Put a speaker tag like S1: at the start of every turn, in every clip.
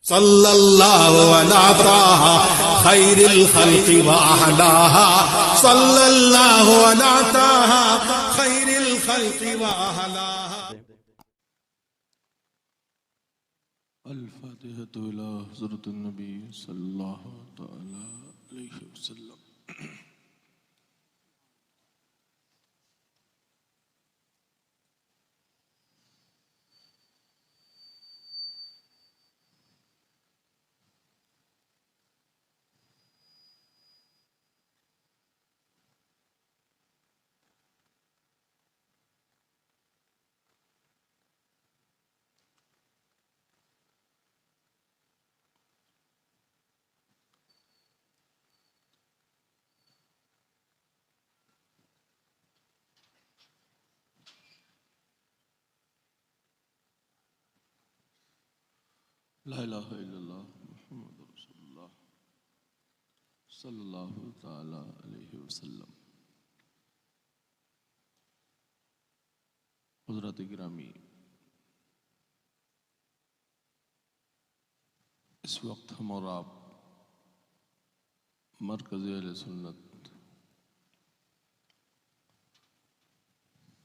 S1: सल्लल्लाहु अला ताहा खैरिल खल्क़ि व अहलाहा सल्लल्लाहु अला ताहा खैरिल खल्क़ि व अहलाहा।
S2: अल फातिहतु इला हज़रतिन नबी सल्लल्लाहु तआला अलैहि वसल्लम। ला इलाहा इल्लल्लाह मुहम्मदुर रसूलुल्लाह सल्लल्लाहु तआला अलैहि वसल्लम। हज़रात गिरामी, इस वक्त हम और आप मरकज़ अहले सुन्नत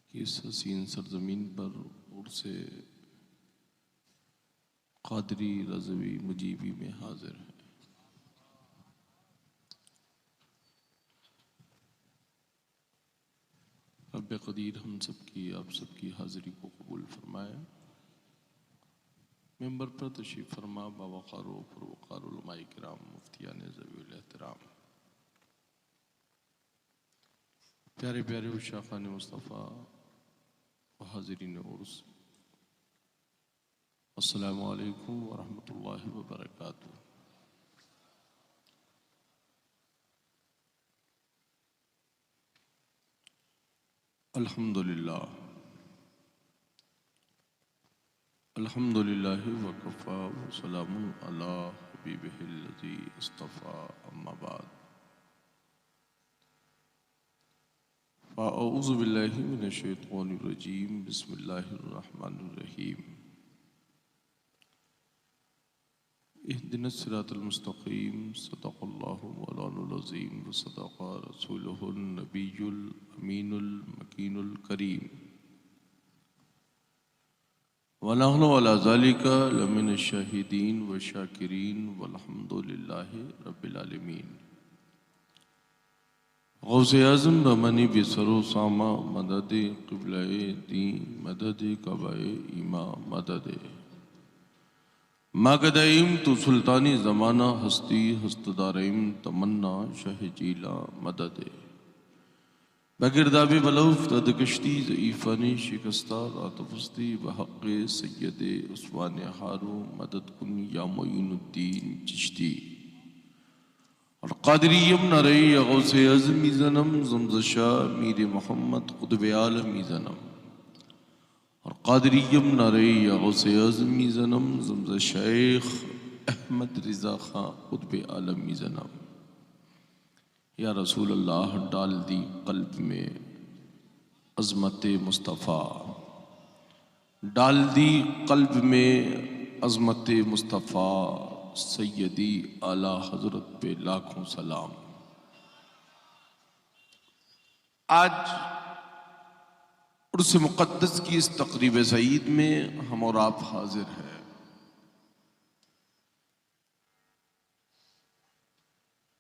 S2: की इस हसीन सरजमीन पर उर्से क़ादरी रज़वी मुजीबी में हाजिर है। रब्बे क़दीर हम सबकी आप सबकी हाज़िरी को कबूल फरमाए। मेंबर पर तशरीफ़ फरमा बावक़ार व पुरवक़ार उलमाए किराम मुफ्तियान ज़वीउल एहतराम, प्यारे प्यारे उशाक़ान मुस्तफ़ा व हाज़िरीन उर्स, अस्सलामु अलैकुम व रहमतुल्लाहि व बरकातुहू। अल्हम्दुलिल्लाह अल्हम्दुलिल्लाहि व कफ़ा व सलामुन अला हबीबिहिल लज़ी इस्तफ़ा, अम्मा बाद। फ़अऊज़ु बिल्लाहि मिनश शैतानिर रजीम, बिस्मिल्लाहिर रहमानिर रहीम। इहदिनस सिरातल मुस्तक़ीम, सदक़ल्लाहु मौलानुल अज़ीम व सदक़ रसूलुहुन नबियुल अमीनुल मकीनुल करीम व नहनु अला ज़ालिका लमिनश शाहिदीन व शाकिरीन वल्हम्दुलिल्लाहि रब्बिल आलमीन। गौसे आज़म रमनी बिसरो सामा मदद क़िबलाए दी मदद कबाए ईमा मदद मागदाइम तो सुल्तानी ज़माना हस्ती हस्तदारिम तमन्ना शाह जीला मदद बगिरदाबी बलौफ तद कश्ती ज़ईफ़ानी शिकस्ता रातफस्ती बहक़ सैयद उस्मान हारू मदद कुन या मोइनुद्दीन चिश्ती और क़ादरियम नरई गौसे अज़मी ज़नम ज़मज़शा मीर मोहम्मद क़ुतब आलमी ज़नम और क़ादरियम नरई गौसे अज़मी ज़नम ज़मज़ शेख अहमद रिज़ा ख़ां क़ुतब आलमी ज़नम। या रसूल अल्लाह, डाल दी क़ल्ब में अज़मत मुस्तफ़ा, डाल दी क़ल्ब में अज़मत मुस्तफ़ा, सैयदी आला हज़रत पे लाखों सलाम। आज उर्स मुक़द्दस की इस तक़रीब सईद में हम और आप हाजिर हैं।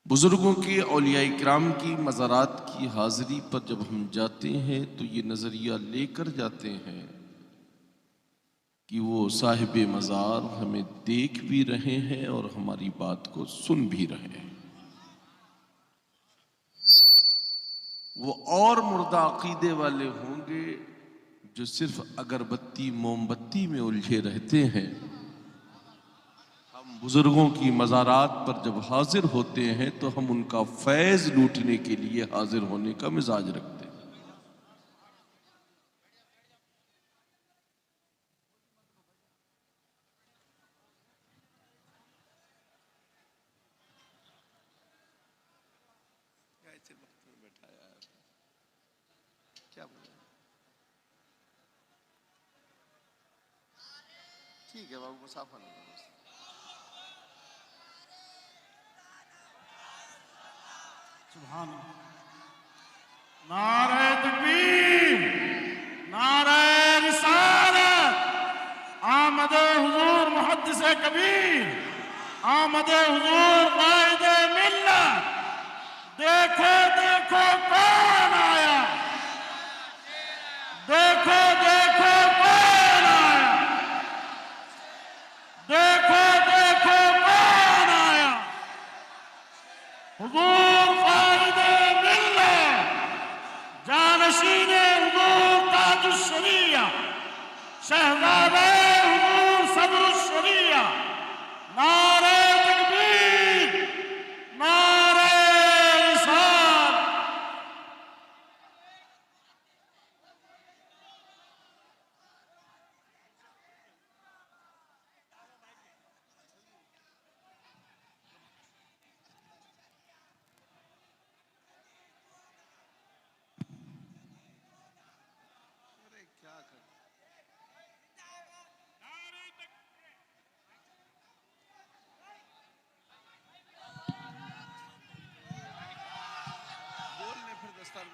S2: बुज़ुर्गों के औलिया इकराम की मज़ारात की हाज़िरी पर जब हम जाते हैं तो ये नज़रिया लेकर जाते हैं कि वो साहिब मज़ार हमें देख भी रहे हैं और हमारी बात को सुन भी रहे हैं। वो और मुर्दा अक़ीदे वाले होंगे जो सिर्फ अगरबत्ती मोमबत्ती में उलझे रहते हैं। हम बुजुर्गों की मज़ारात पर जब हाजिर होते हैं तो हम उनका फैज़ लूटने के लिए हाजिर होने का मिजाज रखते हैं। क्या बोले? ठीक है बाबू, मुसाफा नहीं।
S3: नारे तकबीर, नारे रिसालत, आमदे हुजूर मुहद्दिसे कबीर, आमदे हुजूर कायदे मिल्लत। देखो देखो कौन आया, देखो देखो कौन आया, देखो देखो कौन आया। हुजूर कायदे मिल्लत, जानशीने हुजूर ताजुश्शरिया, शहजादे हुजूर सदरुश्शरिया। नारे तकबीर, नारे रिसालत।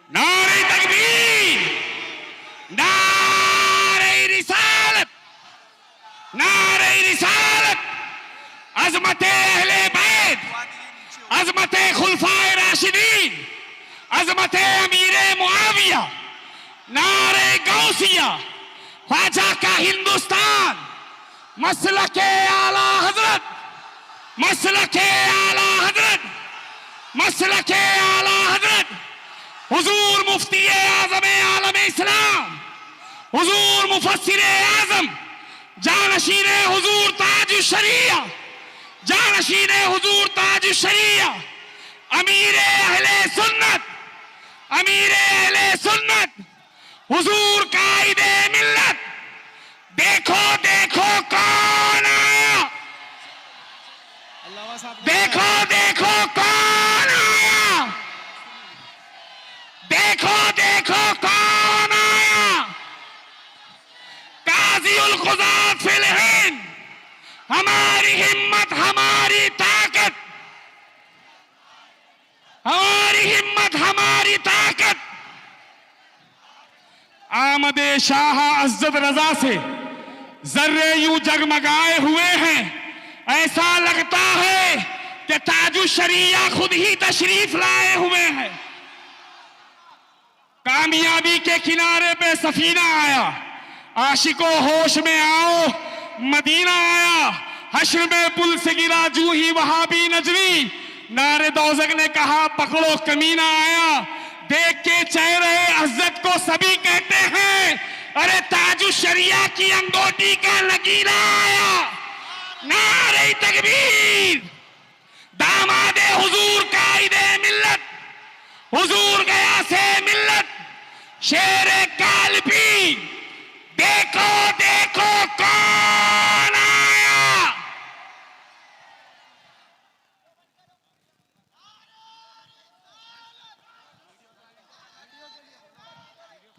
S4: नारे तकबीर, नारे रिसालत, नारे रिसालत। अज़मते अहले बैत, अज़मते खुलफाए राशिदीन, अज़मते अमीरे मुआविया, नारे गौसिया, ख्वाजा का हिंदुस्तान, मसलके आला हजरत, मसलके आला हजरत, मसलके आला हजरत। हुजूर मुफ्ती आज़म आलम इस्लाम, हुजूर मुफस्सिर आज़म, जानशीन हुजूर ताजुश्शरिया, जानशीन हुजूर ताजुश्शरिया, अमीर अहले सुन्नत, अमीर अहले सुन्नत, हुजूर कायदे मिल्लत। देखो देखो कौन आया, देखो देखो कौन आया, देखो देखो कौन आया। काज़ीउल क़ुज़ात फिल हिंद, हमारी हिम्मत हमारी ताकत, हमारी हिम्मत हमारी ताकत। आमदे शाह अज़्ज़त रज़ा से जर्रे यूं जगमगाए हुए हैं, ऐसा लगता है कि ताजुश्शरिया खुद ही तशरीफ लाए हुए हैं। कामयाबी के किनारे पे सफीना आया, आशिको होश में आओ मदीना आया। हश्र में पुल से गिरा जू ही वहाबी नजरी, नारे दौज़क ने कहा पकड़ो कमीना आया। देख के चेहरे इज्जत को सभी कहते हैं, अरे ताजुश्शरिया की अंगूठी का नगीना आया। नारे तकबीर, दामादे हुजूर कायदे मिल्लत, हुजूर गया से मिल्लत, शेरे कालबी। देखो देखो कौन आया।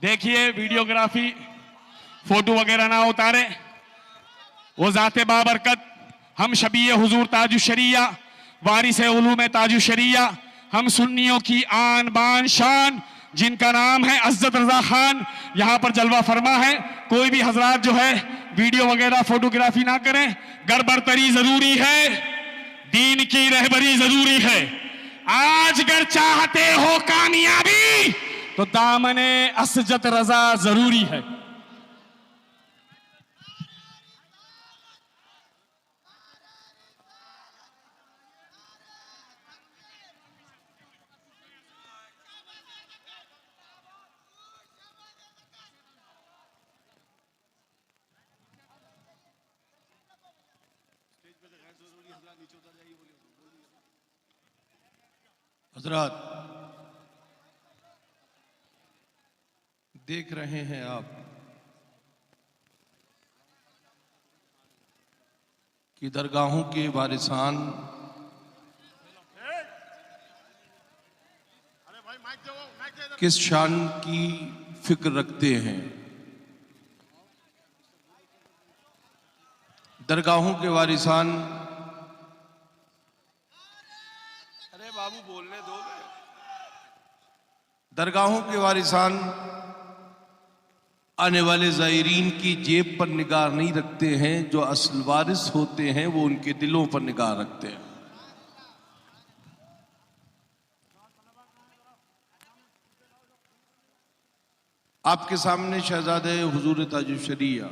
S4: देखिए वीडियोग्राफी फोटो वगैरह ना उतारे। वो जाते बाबरकत हम शबीए हुजूर ताजुश्शरिया, वारिस उलूम ताजुश्शरिया, हम सुन्नियों की आन बान शान, जिनका नाम है अज़्ज़त रज़ा खान, यहाँ पर जलवा फरमा है। कोई भी हजरात जो है वीडियो वगैरह फोटोग्राफी ना करें, गड़बड़तरी जरूरी है, दीन की रहबरी जरूरी है। आज अगर चाहते हो कामयाबी तो दामने अज़्ज़त रज़ा जरूरी है।
S2: हजरात देख रहे हैं आप कि दरगाहों के वारिसान किस शान की फिक्र रखते हैं। दरगाहों के वारिसान, अरे बाबू बोलने दोगे, दरगाहों के वारिसान आने वाले ज़ायरीन की जेब पर निगाह नहीं रखते हैं, जो असल वारिस होते हैं वो उनके दिलों पर निगाह रखते हैं। आपके सामने शहजादे हुजूर ताजुश्शरिया,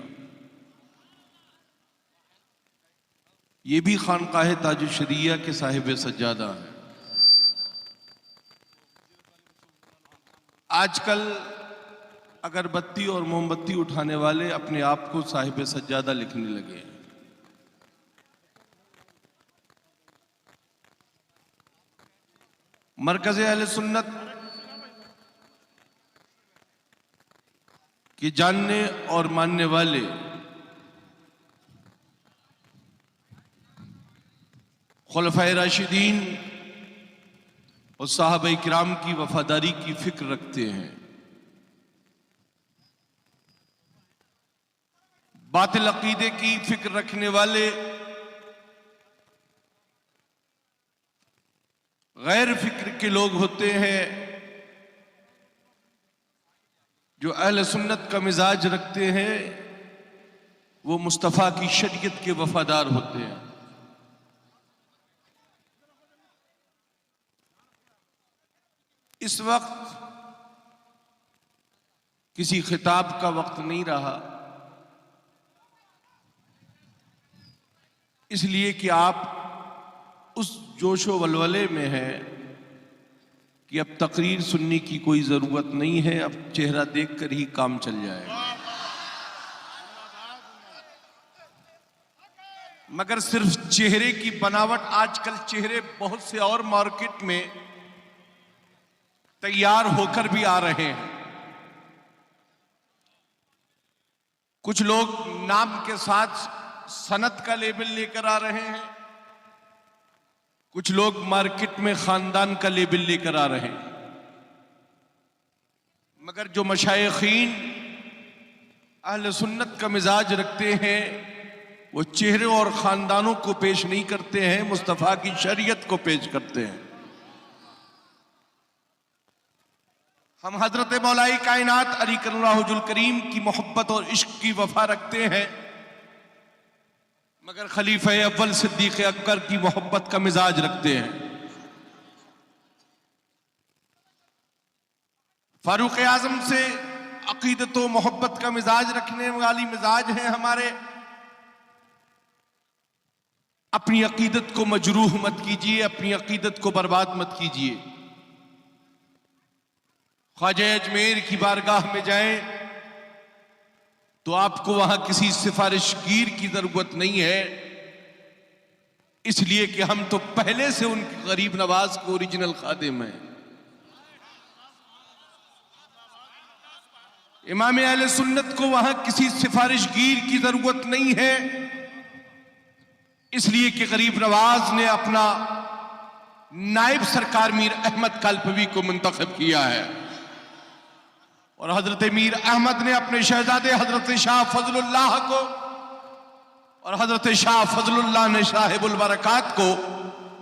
S2: ये भी खानकाह ताजुश्शरिया के साहिब सज्जादा हैं। आजकल अगरबत्ती और मोमबत्ती उठाने वाले अपने आप को साहिब सज्जादा लिखने लगे हैं। मरकज़ अहले सुन्नत के जानने और मानने वाले खुलफाए राशिदीन और साहबे किराम की वफादारी की फिक्र रखते हैं। बातिल अकीदे की फिक्र रखने वाले गैर फिक्र के लोग होते हैं। जो अहले सुन्नत का मिजाज रखते हैं वो मुस्तफ़ा की शरीयत के वफादार होते हैं। इस वक्त किसी खिताब का वक्त नहीं रहा, इसलिए कि आप उस जोशो वलवले में हैं कि अब तकरीर सुनने की कोई जरूरत नहीं है, अब चेहरा देखकर ही काम चल जाएगा। मगर सिर्फ चेहरे की बनावट, आजकल चेहरे बहुत से और मार्केट में तैयार होकर भी आ रहे हैं। कुछ लोग नाम के साथ सनत का लेबल लेकर आ रहे हैं, कुछ लोग मार्केट में खानदान का लेबल लेकर आ रहे हैं। मगर जो मशाइखीन अहले सुन्नत का मिजाज रखते हैं वो चेहरे और खानदानों को पेश नहीं करते हैं, मुस्तफ़ा की शरीयत को पेश करते हैं। हम हजरत मौलाई कायनात अली करमुल्लाहुल करीम की मोहब्बत और इश्क की वफा रखते हैं, मगर खलीफा अव्वल सिद्दीक़ अकबर की मोहब्बत का मिजाज रखते हैं। फारूक आजम से अकीदत व मोहब्बत का मिजाज रखने वाली मिजाज हैं हमारे। अपनी अकीदत को मजरूह मत कीजिए, अपनी अकीदत को बर्बाद मत कीजिए। ख्वाजा अजमेर की बारगाह में जाएं तो आपको वहां किसी सिफारिशगीर की जरूरत नहीं है, इसलिए कि हम तो पहले से उनके गरीब नवाज को ओरिजिनल खादिम हैं। इमाम अहले सुन्नत को वहां किसी सिफारिशगीर की जरूरत नहीं है, इसलिए कि गरीब नवाज ने अपना नायब सरकार मीर अहमद कालपवी को मुंतखब किया है और हजरत मीर अहमद ने अपने शहजादे हजरत शाह फजलुल्लाह को और हजरत शाह फजलुल्लाह ने साहिबुल बरकात को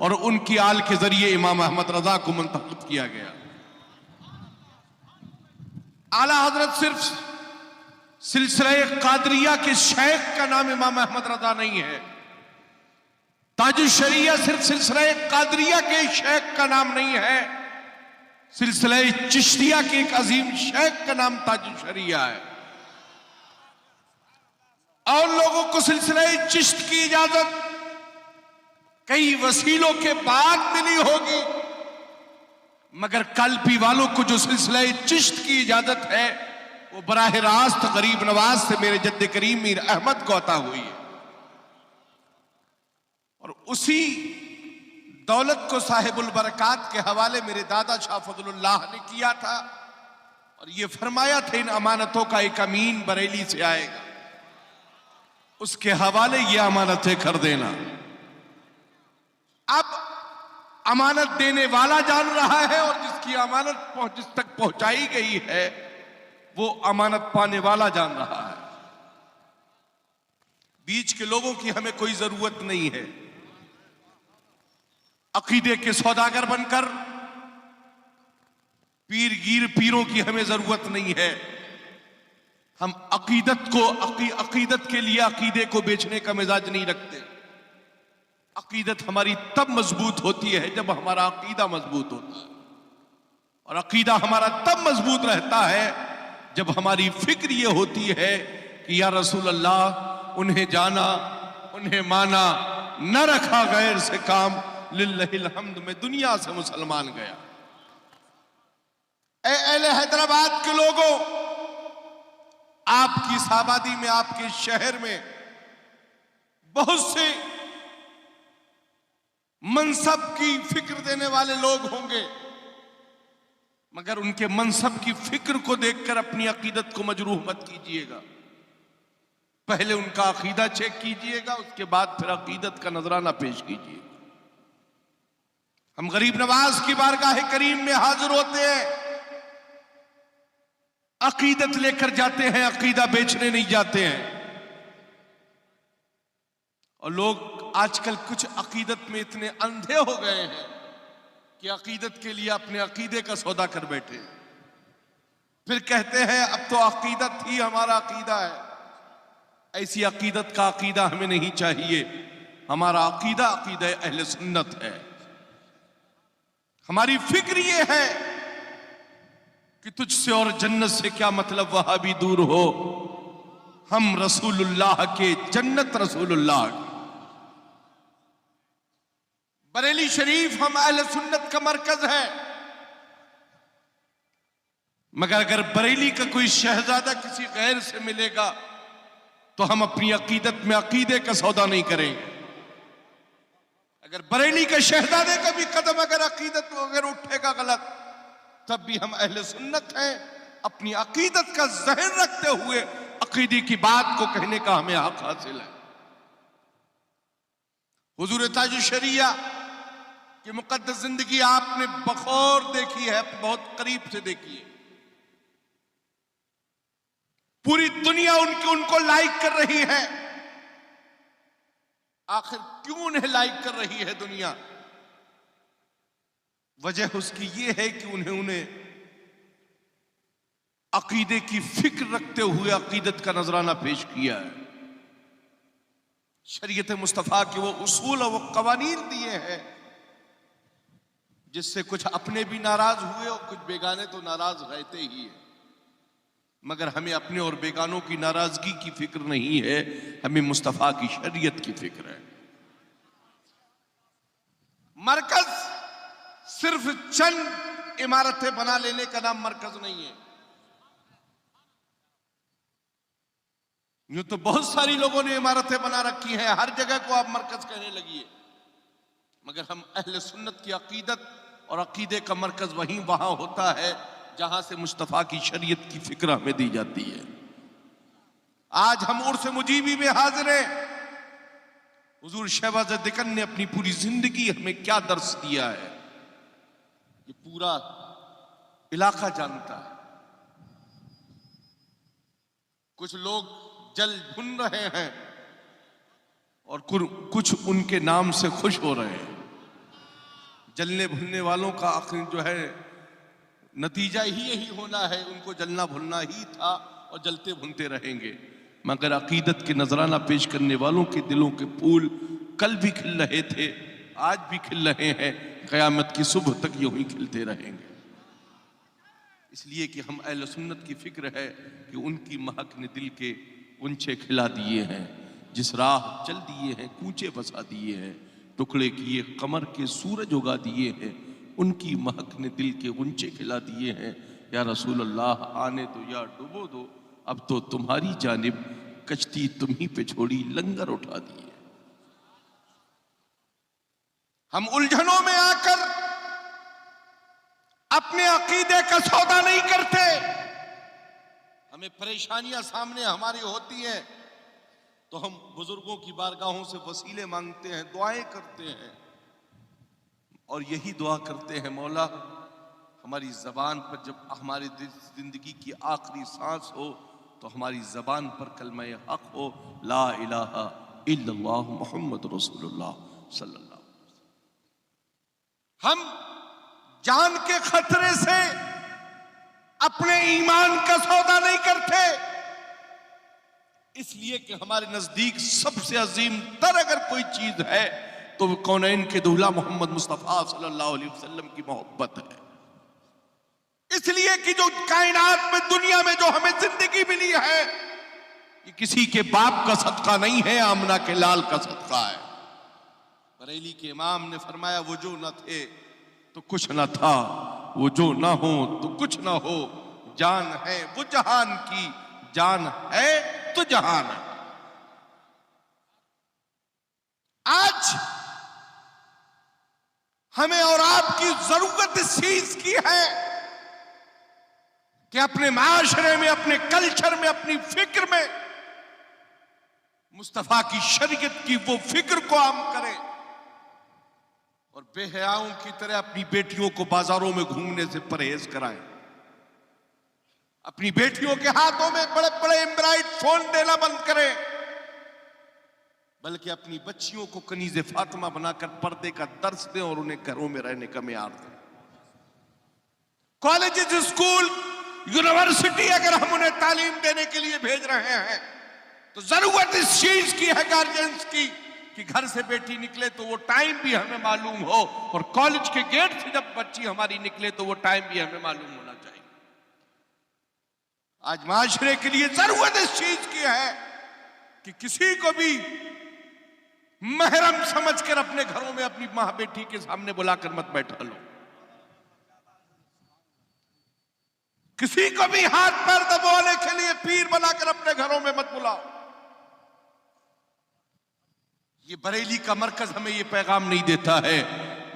S2: और उनकी आल के जरिए इमाम अहमद रजा को मुंतखब किया गया। आला हजरत सिर्फ सिलसिला कादरिया के शेख का नाम इमाम अहमद रजा नहीं है, ताजुश्शरिया सिर्फ सिलसिला कादरिया के शेख का नाम नहीं है, सिलसिला चिश्तिया के एक अजीम शेख का नाम ताजुश्शरिया है। और लोगों को सिलसिला चिश्त की इजाजत कई वसीलों के बाद मिली होगी, मगर कल्पी वालों को जो सिलसिला चिश्त की इजाजत है वो बराह रास्त गरीब नवाज से मेरे जद्द करीम मीर अहमद को अता हुई है। और उसी दौलत को साहिबुल बरकात के हवाले मेरे दादा शाह फजलुल्लाह ने किया था और ये फरमाया था इन अमानतों का एक अमीन बरेली से आएगा, उसके हवाले ये अमानतें कर देना। अब अमानत देने वाला जान रहा है और जिसकी अमानत जिस तक पहुंचाई गई है वो अमानत पाने वाला जान रहा है। बीच के लोगों की हमें कोई जरूरत नहीं है। अकीदे के सौदागर बनकर पीरगीर पीरों की हमें जरूरत नहीं है। हम अकीदत के लिए अकीदे को बेचने का मिजाज नहीं रखते। अकीदत हमारी तब मजबूत होती है जब हमारा अकीदा मजबूत होता है, और अकीदा हमारा तब मजबूत रहता है जब हमारी फिक्र ये होती है कि या रसूल अल्लाह, उन्हें जाना, उन्हें माना, न रखा गैर से काम, लिल्लाहिल हम्द, में दुनिया से मुसलमान गया। ऐ अहले हैदराबाद के लोगों, आपकी इस आबादी में, आपके शहर में बहुत से मनसब की फिक्र देने वाले लोग होंगे, मगर उनके मनसब की फिक्र को देखकर अपनी अकीदत को मजरूह मत कीजिएगा। पहले उनका अकीदा चेक कीजिएगा, उसके बाद फिर अकीदत का नजराना पेश कीजिएगा। हम गरीब नवाज की बारगाह करीम में हाजिर होते हैं, अकीदत लेकर जाते हैं, अकीदा बेचने नहीं जाते हैं। और लोग आजकल कुछ अकीदत में इतने अंधे हो गए हैं कि अकीदत के लिए अपने अकीदे का सौदा कर बैठे, फिर कहते हैं अब तो अकीदत ही हमारा अकीदा है। ऐसी अकीदत का अकीदा हमें नहीं चाहिए। हमारा अकीदा अकीदा अहले सुन्नत है। हमारी फिक्र ये है कि तुझसे और जन्नत से क्या मतलब, वहां भी दूर हो। हम रसूलुल्लाह के, जन्नत रसूलुल्लाह की। बरेली शरीफ हम अहले सुन्नत का मरकज है, मगर अगर बरेली का कोई शहजादा किसी गैर से मिलेगा तो हम अपनी अकीदत में अकीदे का सौदा नहीं करेंगे। अगर बरेली के शहजादे का भी कदम अगर अकीदत अगर उठेगा गलत, तब भी हम अहले सुन्नत हैं। अपनी अकीदत का ज़हन रखते हुए अकीदे की बात को कहने का हमें हक हासिल है। हुजूर ताज शरिया की मुकद्दस जिंदगी आपने बखौर देखी है, बहुत करीब से देखी है। पूरी दुनिया उनको लाइक कर रही है। आखिर क्यों उन्हें लाइक कर रही है दुनिया? वजह उसकी ये है कि उन्हें अकीदे की फिक्र रखते हुए अकीदत का नजराना पेश किया है। शरीयत मुस्तफा के वो उसूल और वो कवानीन दिए हैं जिससे कुछ अपने भी नाराज हुए और कुछ बेगाने तो नाराज रहते ही है। मगर हमें अपने और बेगानों की नाराजगी की फिक्र नहीं है, हमें मुस्तफा की शरीयत की फिक्र है। मरकज सिर्फ चंद इमारतें बना लेने का नाम मरकज नहीं है। यूं तो बहुत सारी लोगों ने इमारतें बना रखी हैं, हर जगह को आप मरकज कहने लगी है, मगर हम अहले सुन्नत की अकीदत और अकीदे का मरकज वहां होता है जहां से मुस्तफा की शरीयत की फिक्र हमें दी जाती है। आज हम उर्स मुजीबी में हाजिर हैं। हुजूर शहबाज दिकन ने अपनी पूरी जिंदगी हमें क्या दर्स दिया है, ये पूरा इलाका जानता है। कुछ लोग जल भुन रहे हैं और कुछ उनके नाम से खुश हो रहे हैं। जलने भुनने वालों का आखिर जो है नतीजा ही यही होना है, उनको जलना भुनना ही था और जलते भुनते रहेंगे। मगर अकीदत के नजराना पेश करने वालों के दिलों के फूल कल भी खिल रहे थे, आज भी खिल रहे हैं, क़यामत की सुबह तक यूं ही खिलते रहेंगे। इसलिए कि हम अहले सुन्नत की फिक्र है कि उनकी महक ने दिल के गुंचे खिला दिए हैं, जिस राह चल दिए हैं कूचे बसा दिए हैं, टुकड़े किए कमर के सूरज उगा दिए हैं, उनकी महक ने दिल के गुंचे खिला दिए हैं। या रसूल अल्लाह, आने दो या डुबो दो, अब तो तुम्हारी जानिब कश्ती तुम्ही पे छोड़ी, लंगर उठा दिए। हम उलझनों में आकर अपने अकीदे का सौदा नहीं करते। हमें परेशानियां सामने हमारी होती हैं तो हम बुजुर्गों की बारगाहों से वसीले मांगते हैं, दुआएं करते हैं और यही दुआ करते हैं, मौला हमारी ज़बान पर जब हमारी ज़िंदगी की आखिरी सांस हो तो हमारी ज़बान पर कलमा हक हो, ला इलाहा इल्लल्लाह मुहम्मद रसूलुल्लाह सल्लल्लाहु अलैहि वसल्लम। हम जान के खतरे से
S5: अपने ईमान का सौदा नहीं करते, इसलिए कि हमारे नजदीक सबसे अजीम तर अगर कोई चीज है तो वो कौनैन के दूल्हा मोहम्मद मुस्तफा सल्लल्लाहु अलैहि वसल्लम की मोहब्बत है। इसलिए कि जो कायनात में, दुनिया में जो हमें जिंदगी मिली है, ये किसी के बाप का सदका नहीं है, आमना के लाल का सदका है। बरेली के इमाम ने फरमाया, वो जो न थे तो कुछ न था, वो जो ना हो तो कुछ ना हो, जान है वो जहान की, जान है तो जहान है। आज हमें और आपकी जरूरत इस चीज की है कि अपने माशरे में, अपने कल्चर में, अपनी फिक्र में मुस्तफा की शरीयत की वो फिक्र को आम करें और बेहयाओं की तरह अपनी बेटियों को बाजारों में घूमने से परहेज कराएं। अपनी बेटियों के हाथों में बड़े बड़े एम्ब्रॉयड फोन देना बंद करें, बल्कि अपनी बच्चियों को कनीज़े फातिमा बनाकर पर्दे का दर्स दें और उन्हें घरों में रहने का मियार दें। कॉलेजेस, स्कूल, यूनिवर्सिटी अगर हम उन्हें तालीम देने के लिए भेज रहे हैं तो जरूरत इस चीज की है गार्जियंस की कि घर से बेटी निकले तो वो टाइम भी हमें मालूम हो, और कॉलेज के गेट से जब बच्ची हमारी निकले तो वो टाइम भी हमें मालूम होना चाहिए। आज माशरे के लिए जरूरत इस चीज की है कि किसी को भी महरम समझकर अपने घरों में अपनी मां बेटी के सामने बुलाकर मत बैठा लो। किसी को भी हाथ पैर दबाने के लिए पीर बनाकर अपने घरों में मत बुलाओ। ये बरेली का मरकज हमें ये पैगाम नहीं देता है।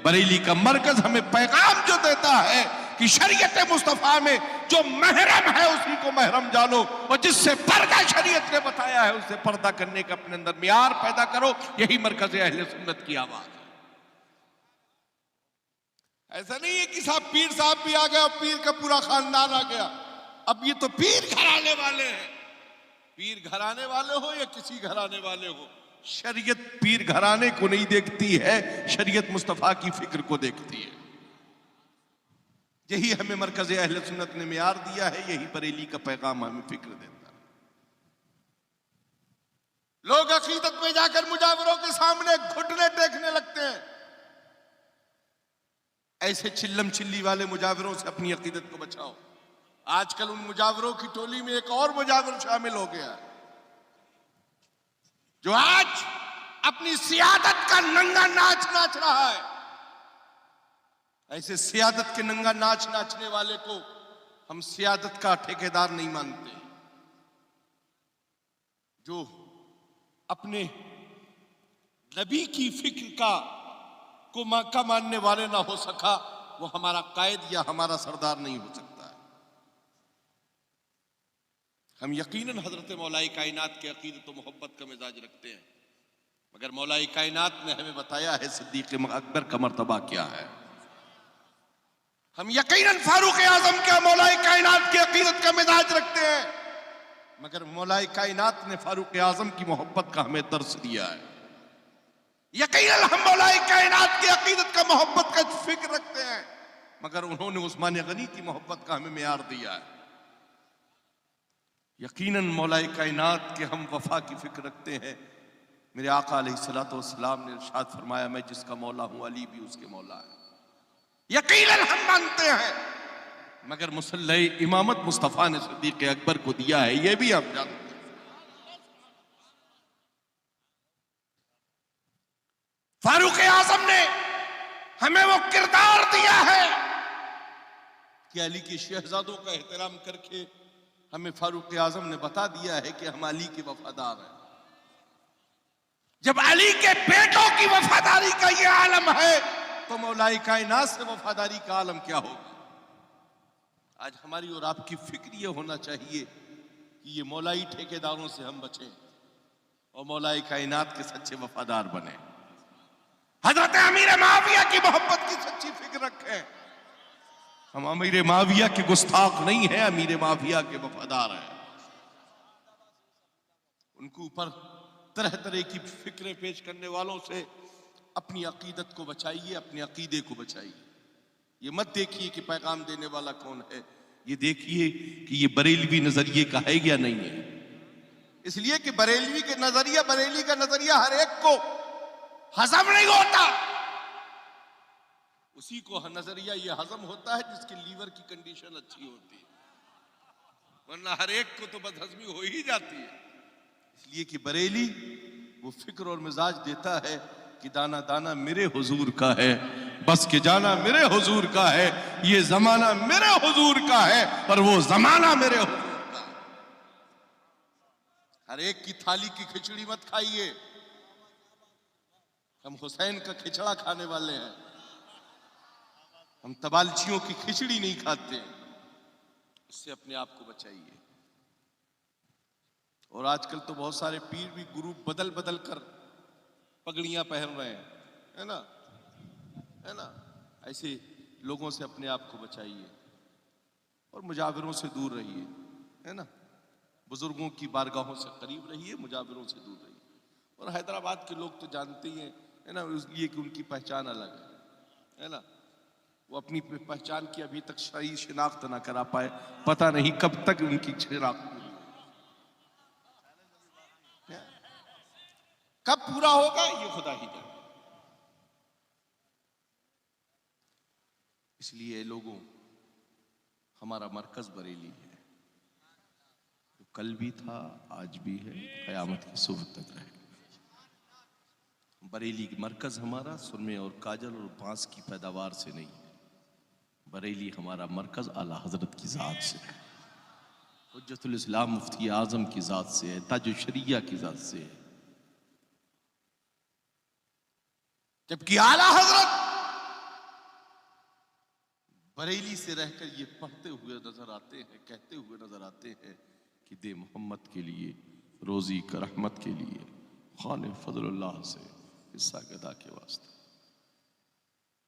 S5: बरेली का मरकज हमें पैगाम जो देता है कि शरीयत मुस्तफा में जो महरम है उसी को महरम जानो, और जिससे पर्दा शरीयत ने बताया है उससे पर्दा करने का अपने अंदर मियार पैदा करो। यही मरकज अहले सुन्नत की आवाज है। ऐसा नहीं है कि साहब पीर साहब भी आ गए और पीर का पूरा खानदान आ गया। अब ये तो पीर घराने वाले हैं। पीर घराने वाले हो या किसी घराने वाले हो, शरीयत पीर घराने को नहीं देखती है, शरीयत मुस्तफा की फिक्र को देखती है। यही हमें मरकज अहले सुन्नत ने मियार दिया है, यही बरेली का पैगाम हमें फिक्र देता है। लोग अकीदत में जाकर मुजावरों के सामने घुटने टेकने लगते हैं। ऐसे चिल्लम चिल्ली वाले मुजावरों से अपनी अकीदत को बचाओ। आजकल उन मुजावरों की टोली में एक और मुजावर शामिल हो गया है जो आज अपनी सियादत का नंगा नाच नाच रहा है। ऐसे सियादत के नंगा नाच नाचने वाले को हम सियादत का ठेकेदार नहीं मानते। जो अपने नबी की फिक्र को मानने वाले ना हो सका, वो हमारा कायद या हमारा सरदार नहीं हो सकता है। हम यकीनन हजरत मौलाई कायनात के अकीदत व मोहब्बत का मिजाज रखते हैं, मगर मौलाई कायनात ने हमें बताया है सिद्दीक़ अकबर का मर्तबा क्या है। हम यकीनन फारूक आजम के मौलाई कायनात की अकीदत का मिजाज रखते हैं, मगर मौलाई कायनात ने फारूक आजम की मोहब्बत का हमें दर्स दिया है। यकीनन हम मौलाई कायनात की अकीदत का मोहब्बत का फिक्र रखते हैं, मगर उन्होंने उस्मान गनी की मोहब्बत का हमें मियार दिया है। यकीनन मौलाई कायनात के हम वफा की फिक्र रखते हैं। मेरे आका अलैहिस्सलातु वस्सलाम ने इरशाद फरमाया, मैं जिसका मौला हूं अली भी उसके मौला है। यकीनन हम मानते हैं, मगर मुसल्ले इमामत मुस्तफा ने सिद्दीक़ अकबर को दिया है, यह भी हम जानते हैं। फारूक आजम ने हमें वो किरदार दिया है कि अली के शहजादों का एहतराम करके हमें फारूक आजम ने बता दिया है कि हम अली के वफादार हैं। जब अली के बेटों की वफादारी का ये आलम है तो मौलाई कायनात से वफादारी का आलम क्या होगा। आज हमारी और आपकी फिक्र ये होना चाहिए कि ये मौलाई ठेकेदारों से हम बचें और मौलाई कायनात के सच्चे वफादार बने। हजरत अमीर माविया की मोहब्बत की सच्ची फिक्र रखें। हम अमीर माविया के गुस्ताख नहीं है, अमीर माविया के वफादार हैं। उनके ऊपर तरह तरह की फिक्रें पेश करने वालों से अपनी अकीदत को बचाइए, अपने अकीदे को बचाइए। ये मत देखिए कि पैगाम देने वाला कौन है, ये देखिए कि ये बरेलवी नजरिए का है या नहीं है। इसलिए कि बरेलवी के नजरिया, बरेली का नजरिया हर एक को हजम नहीं होता। उसी को नजरिया ये हजम होता है जिसके लीवर की कंडीशन अच्छी होती है, वरना हर एक को तो बदहजमी हो ही जाती है। इसलिए कि बरेली वो फिक्र और मिजाज देता है कि दाना दाना मेरे हुजूर का है, बस के जाना मेरे हुजूर का है, ये जमाना मेरे हुजूर का है और वो जमाना मेरे हुजूर का है। हर एक की थाली की खिचड़ी मत खाइए। हम हुसैन का खिचड़ा खाने वाले हैं, हम तबालचियों की खिचड़ी नहीं खाते। इससे अपने आप को बचाइए। और आजकल तो बहुत सारे पीर भी गुरु बदल बदल कर पगड़ियां पहन रहे हैं, है ना, है ना। ऐसे लोगों से अपने आप को बचाइए और मुजाविरों से दूर रहिए, है ना। बुजुर्गों की बारगाहों से करीब रहिए, मुजाविरों से दूर रहिए। और हैदराबाद के लोग तो जानते ही हैं, है ना, इसलिए कि उनकी पहचान अलग है ना। वो अपनी पहचान की अभी तक सही शिनाख्त ना करा पाए, पता नहीं कब तक उनकी शिनाख्त कब पूरा होगा ये खुदा ही जाने। इसलिए लोगों, हमारा मरकज बरेली है, जो कल भी था, आज भी है, कयामत की सुबह तक रहे। बरेली की मरकज हमारा सुरमे और काजल और बांस की पैदावार से नहीं है। बरेली हमारा मरकज आला हजरत की जात से है, हुज्जतुल इस्लाम मुफ्ती आजम की जात से है, ताजुल शरिया की जात से है। जबकि आला हजरत बरेली से रहकर ये पढ़ते हुए नजर आते हैं, कहते हुए नजर आते हैं कि दे मोहम्मद के लिए, रोजी का रहमत के लिए, खाने फजलुल्लाह से हिस्सा गदा के वास्ते।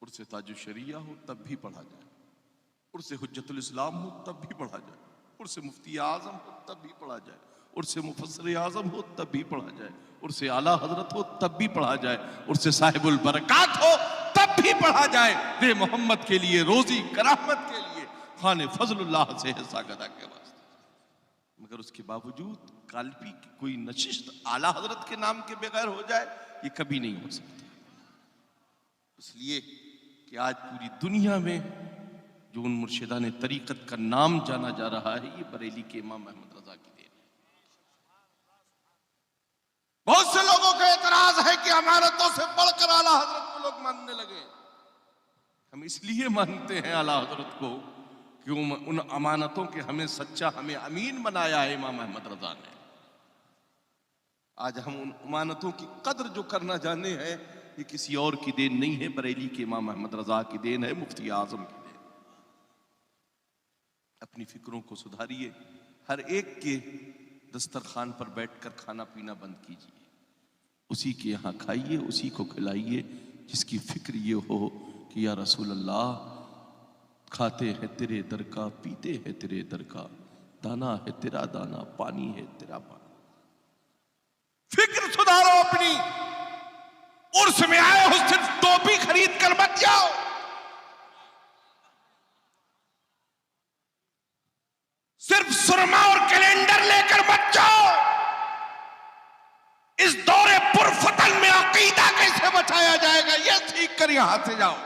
S5: उर्से ताजुल शरिया हो तब भी पढ़ा जाए, उर्से हुज्जतुल इस्लाम हो तब भी पढ़ा जाए, उर्से मुफ्ती आजम हो तब भी पढ़ा जाए, उर्से मुफस्सिर आजम हो तब भी पढ़ा जाए, उर्से आला हजरत हो तब भी पढ़ा जाए, उर्से साहिबुल बरकात हो तब भी पढ़ा जाए। दे मोहम्मद के लिए, रोजी करामत के लिए, खाने फजलुल्लाह से हिस्सा गदा के वास्ते। मगर उसके बावजूद काल्पी की कोई नशिस्त आला हजरत के नाम के बगैर हो जाए, ये कभी नहीं हो सकता। इसलिए कि आज पूरी दुनिया में जो उन मुर्शिदा ने तरीकत का नाम जाना जा रहा है, ये बरेली के इमाम अहमद रजा की देन है। बहुत से लोगों का एतराज है कि अमानतों से बढ़कर आला हजरत को लोग मानने लगे। हम इसलिए मानते हैं आला हजरत को कि उन अमानतों के हमें सच्चा, हमें अमीन बनाया है इमाम अहमद रजा ने। आज हम उन अमानतों की कद्र जो करना जाने हैं, ये किसी और की देन नहीं है, बरेली के इमाम अहमद रजा की देन है, मुफ्ती आजम की देन। अपनी फिक्रों को सुधारिए, हर एक के दस्तरखान पर बैठकर खाना पीना बंद कीजिए, उसी के यहाँ खाइए, उसी को खिलाइए जिसकी फिक्र ये हो कि या रसूल अल्लाह, खाते हैं तेरे दर का, पीते हैं तेरे दर का, दाना है तेरा दाना, पानी है तेरा पानी। फिक्र सुधारो अपनी। उर्स में आए हो सिर्फ टोपी खरीद कर मत जाओ, सिर्फ सुरमा और कैलेंडर लेकर मत जाओ। इस दौरे पुरफतन में अकीदा कैसे बचाया जाएगा, यह सीख कर यहां से जाओ।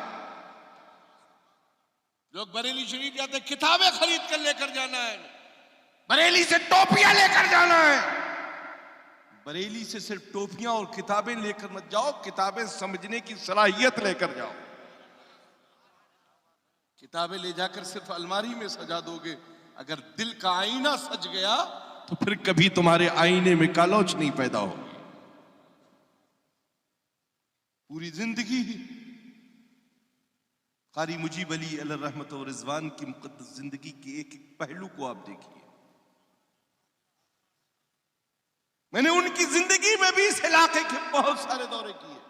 S5: लोग बरेली शरीफ जाते, किताबें खरीद कर लेकर जाना है, बरेली से टोपियां लेकर जाना है। बरेली से सिर्फ टोपियां और किताबें लेकर मत जाओ, किताबें समझने की सलाहियत लेकर जाओ। किताबें ले जाकर सिर्फ अलमारी में सजा दोगे, अगर दिल का आईना सज गया तो फिर कभी तुम्हारे आईने में कालोच नहीं पैदा होगी। पूरी जिंदगी कारी मुजीब अली अलैहि रहमत और रिजवान की मुकद्दस जिंदगी के एक एक पहलू को आप देखिए। मैंने उनकी जिंदगी में भी इस इलाके के बहुत सारे दौरे किए,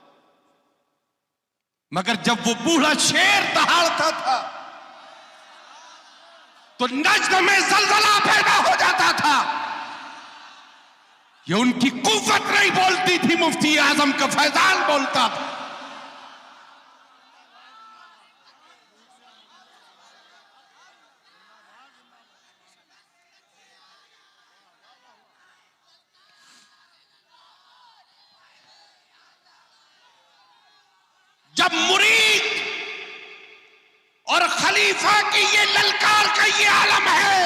S5: मगर जब वो बूढ़ा शेर दहाड़ता था तो नज्द में जलजला पैदा हो जाता था। ये उनकी कुव्वत नहीं बोलती थी, मुफ्ती आजम का फैजान बोलता था। जब मुरीद और खलीफा की ये ललकार का ये आलम है,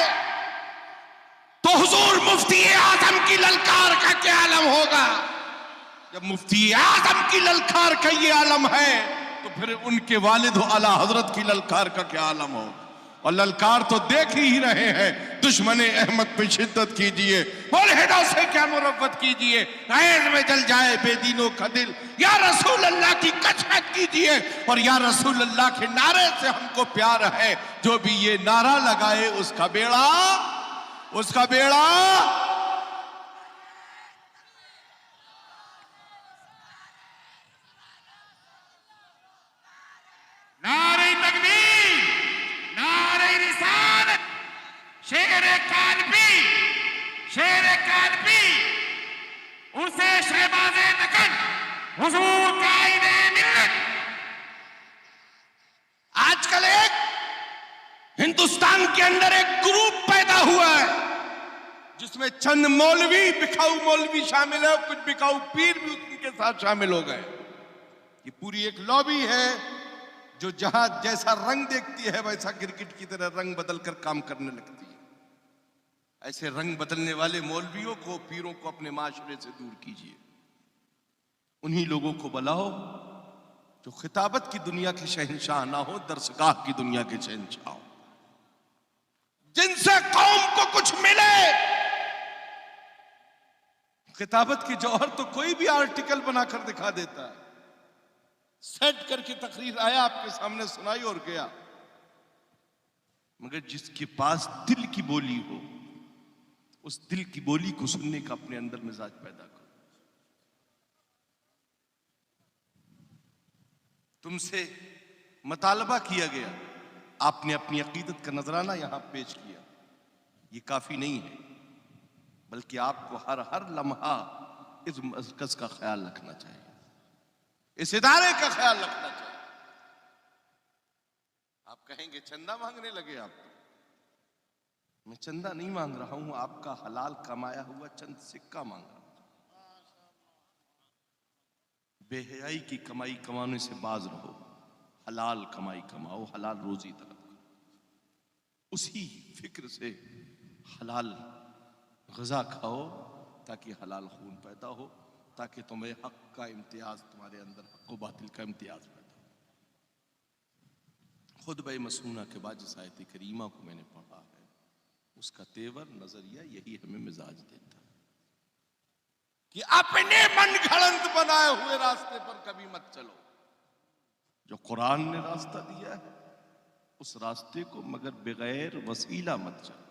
S5: तो हुजूर मुफ्ती आजम की ललकार का क्या आलम होगा? जब मुफ्ती आजम की ललकार का ये आलम है, तो फिर उनके वालिद आला हजरत की ललकार का क्या आलम हो? और ललकार तो देख ही रहे हैं, दुश्मन अहमद पे शिद्दत कीजिए, मुल्हिदों से क्या मुरव्वत कीजिए, गैर में जल जाए बेदीनों का दिल, या रसूल अल्लाह की कसरत कीजिए, और या रसूल अल्लाह के नारे से हमको प्यार है। जो भी ये नारा लगाए उसका बेड़ा
S3: नारे तकबीर, नारे रिसालत, शेर कानपी, उसे शहबाज़े नकल, हुजूर कायदे मिल्लत।
S5: आजकल एक हिंदुस्तान के अंदर एक ग्रुप पैदा हुआ है, जिसमें चंद मौलवी, बिकाऊ मौलवी शामिल है, कुछ बिकाऊ पीर भी उनके साथ शामिल हो गए। ये पूरी एक लॉबी है जो जहां जैसा रंग देखती है वैसा क्रिकेट की तरह रंग बदलकर काम करने लगती है। ऐसे रंग बदलने वाले मौलवियों को, पीरों को अपने माशरे से दूर कीजिए। उन्हीं लोगों को बुलाओ जो खिताबत की दुनिया के शहंशाह ना हो, दरसगाह की दुनिया के शहंशाह हो, जिनसे कौम को कुछ मिले। खिताबत की जौहर तो कोई भी आर्टिकल बनाकर दिखा देता है, सेट करके तकरीर आया, आपके सामने सुनाई और गया। मगर जिसके पास दिल की बोली हो, उस दिल की बोली को सुनने का अपने अंदर मिजाज पैदा करो। तुमसे मुतालबा किया गया, आपने अपनी अकीदत का नजराना यहां पेश किया, ये काफी नहीं है, बल्कि आपको हर लम्हा इस मरकज का ख्याल रखना चाहिए, इस इदारे का ख्याल रखना चाहिए। आप कहेंगे चंदा मांगने लगे आप, मैं चंदा नहीं मांग रहा हूं, आपका हलाल कमाया हुआ चंद सिक्का मांग रहा हूं। बेहयाई की कमाई कमाने से बाज रहो, हलाल कमाई कमाओ, हलाल रोजी तलब करो, उसी फिक्र से हलाल ग़िज़ा खाओ ताकि हलाल खून पैदा हो, ताकि तुम्हें हक का इम्तियाज, तुम्हारे अंदर हक व बातिल का इम्तियाज पैदा हो। खुतबा मसूना के बाद जिस आयत करीमा को मैंने पढ़ा है, उसका तेवर, नजरिया यही हमें मिजाज देता है कि अपने मन घड़ंत बनाए हुए रास्ते पर कभी मत चलो। जो कुरान ने रास्ता दिया है उस रास्ते को मगर बगैर वसीला मत चलो।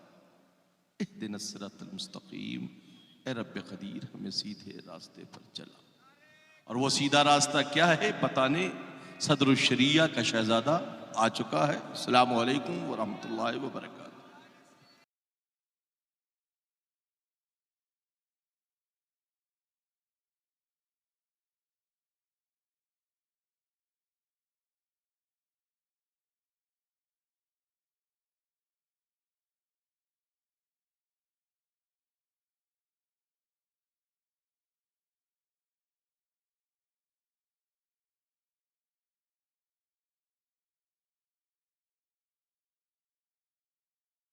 S5: इहदिनस सिरातल मुस्तकीम, ए रब्बे कदीर हमें सीधे रास्ते पर चला। और वो सीधा रास्ता क्या है बताने सदरुश शरिया का शहजादा आ चुका है। अस्सलामु अलैकुम व रहमतुल्लाहि व बरकातहू।